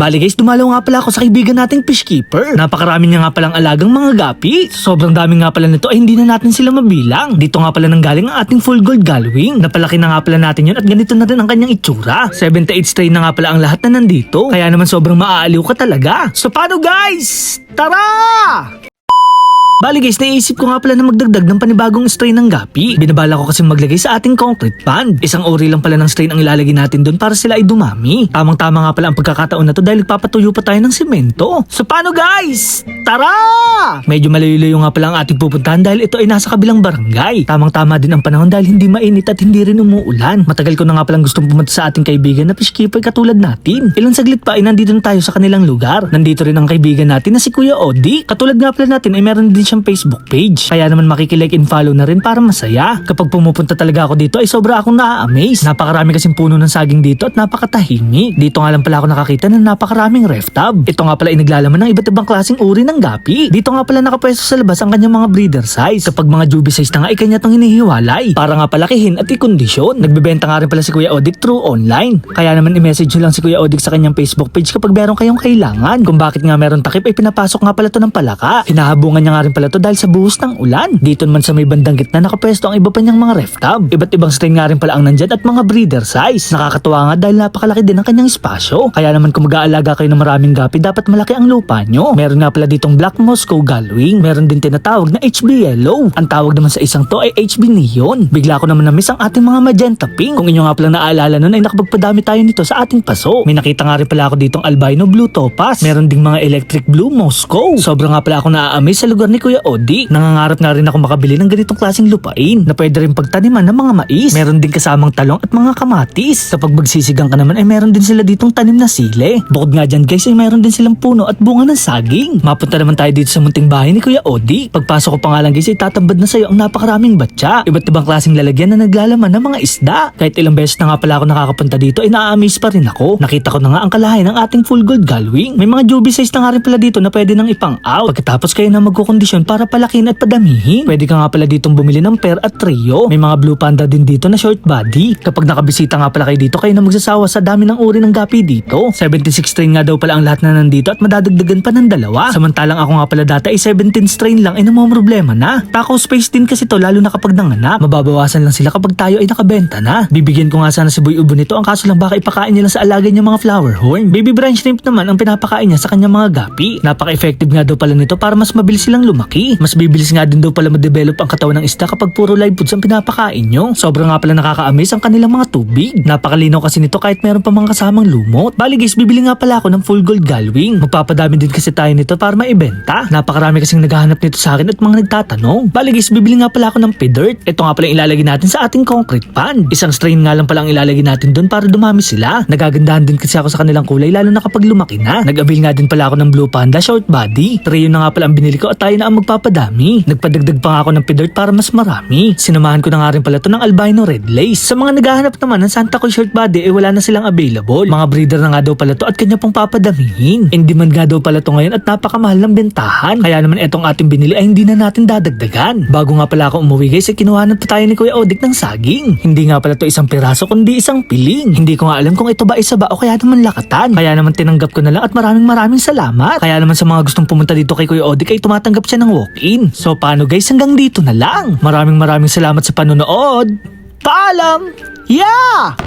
Bali guys, dumalaw nga pala ako sa kaibigan nating fishkeeper. Napakarami niya nga palang alagang mga gapi. Sobrang dami nga pala nito ay hindi na natin sila mabilang. Dito nga pala nanggaling ang ating full gold galwing. Napalaki na nga pala natin yun at ganito na rin ang kanyang itsura. 78 strain na nga pala ang lahat na nandito. Kaya naman sobrang maaaliw ka talaga. So paano guys? Tara! Bali guys, naisip ko nga pala na magdagdag ng panibagong strain ng gapi. Binabala ko kasi maglagay sa ating concrete pond. Isang uri lang pala ng strain ang ilalagay natin doon para sila ay dumami. Tamang-tama nga pala ang pagkakataon na to dahil nagpapatuyo pa tayo ng semento. So paano guys? Tara! Medyo malayo-layo nga pala ang ating pupuntahan dahil ito ay nasa kabilang barangay. Tamang-tama din ang panahon dahil hindi mainit at hindi rin umuulan. Matagal ko na nga palang gustong pumunta sa ating kaibigan na fishkeeper katulad natin. Ilang saglit pa ay nandito na tayo sa kanilang lugar. Nandito rin ang kaibigan natin na si Kuya Odi. Katulad nga pala natin ay meron din siyang Facebook page. Kaya naman makikilike and follow na rin para masaya. Kapag pumupunta talaga ako dito ay sobra akong na-amaze. Napakarami kasing puno ng saging dito at napakatahimik. Dito nga lang pala ako nakakita ng napakaraming ref tub. Ito nga pala ay naglalaman ng iba't ibang klaseng uri ng gapi. Dito nga pala nakapwesto sa labas ang kanyang mga breeder size. Kapag mga juby size na nga ay kanya itong hinihiwalay para nga palakihin at ikondisyon. Nagbebenta nga rin pala si Kuya Odik through online. Kaya naman i-message nyo lang si Kuya Odik sa kanyang Facebook page kapag meron kayong kailangan. Kung bakit nga meron takip ay pinapasok nga pala to ng palaka. Hinahabungan niya nga rin pala to dahil sa buhos ng ulan. Dito naman sa may bandang gitna nakapwesto ang iba pa niyang mga ref tub. Iba't ibang strain nga rin pala ang nandyan at mga breeder size. Nakakatuwa nga dahil napakalaki din ang kanyang espasyo. Kaya naman kung mag-aalaga kayo ng maraming gapi, dapat malaki ang lupa nyo. Meron nga pala ditong Black Moscow Galwing. Meron din tinatawag na HB Yellow. Ang tawag naman sa isang to ay HB Neon. Bigla ko naman na-miss ang ating mga magenta pink. Kung inyo nga pala naaalala nun ay nakapagpadami tayo nito sa ating paso. May nakita nga rin pala ako ditong albino blue topaz. Meron ding mga electric blue Moscow. Sobrang nga pala ako na-amaze sa lugar ni Kuya Odi. Nangangarap nga rin ako makabili ng ganitong klaseng lupain na pwede rin pagtaniman ng mga mais. Meron din kasamang talong at mga kamatis. Kapag magsisigang ka naman ay meron din sila ditong tanim na sile. Bukod nga dyan guys ay meron din silang puno at bunga ng saging. Mapunta naman tayo dito sa munting bahay ni Kuya Odi. Pagpasok ko pa nga lang guys ay tatambad na sa'yo ang napakaraming batya. Iba't ibang klaseng lalagyan na naglalaman ng mga isda. Kahit ilang beses na nga pala ako nakakapunta dito ay na-amaze pa rin ako. Nakita ko na nga ang kalahay ng ating full gold galwing. May mga juby size na nga rin pala dito na pwede nang ipang out. Pagkatapos kayo na magkukondisyon para palakin at padamihin. Pwede ka nga pala ditong bumili ng pair at trio. May mga blue panda din dito na short body. Kapag nakabisita nga pala kayo dito, kayo na magsasawa sa dami ng uri ng gapi dito. 76 strain nga daw pala ang lahat na nandito at madadagdagan pa ng dalawa. Samantalang ako nga pala data ay 17 strain lang ay namomroblema na. Takaw space din kasi to lalo na kapag nanganak. Mababawasan lang sila kapag tayo ay nakabenta na. Bibigyan ko nga sana si Boy Ubo nito, ang kaso lang baka ipakain niya lang sa alaga niya mga flower horn. Baby brine shrimp naman ang pinapakain niya sa kanyang mga gapi. Napaka-effective nga daw pala nito para mas mabilis silang lumaki. Mas bibilis nga din daw pala ma-develop ang katawan ng isda kapag puro live foods ang pinapakain nyo. Sobrang nga pala nakaka-amaze ang kanilang mga tubig. Napakalinaw kasi nito kahit meron pa mga kasamang lumot. Bali guys, bibili nga pala ako ng full gold galwing. Magpapadami din kasi tayo nito para maibenta. Napakarami kasing naghahanap nito sa akin at mga nagtatanong. Bali guys, bibili nga pala ako ng pedirt. Ito nga pala ilalagay natin sa ating concrete pond. Isang strain nga lang pala ang ilalagay natin doon para dumami sila. Nagagandahan din kasi ako sa kanilang kulay lalo na kapag lumaki na. Nag-avail nga din pala ako ng blue panda short body. Trio na nga pala ang binili ko at tayo na ang magpapadami. Nagpadagdag pa nga ako ng pedirt para mas marami. Sinamahan ko na nga rin pala to ng albino red lace. Sa mga naghahanap naman ng Santa Cruz short body wala na silang available. Mga breeder na nga daw pala to at kanya pong papadamihin. In demand nga daw pala to ngayon at napakamahal ng bentahan. Kaya naman etong ating binili ay hindi na natin dadagdagan. Bago nga pala ako umuwi guys ay kinuhanan pa tayo ni Kuya Odik ng saging. Hindi nga pala to isang piraso kundi isang piling. Hindi ko nga alam kung ito ba isa ba o kaya naman lakatan. Kaya naman tinanggap ko na lang at maraming salamat. Kaya naman sa mga gustong pumunta dito kay Kuya Odik ay tumatanggap siya ng walk-in. So paano guys, hanggang dito na lang. Maraming salamat sa panonood. Paalam! Yeah!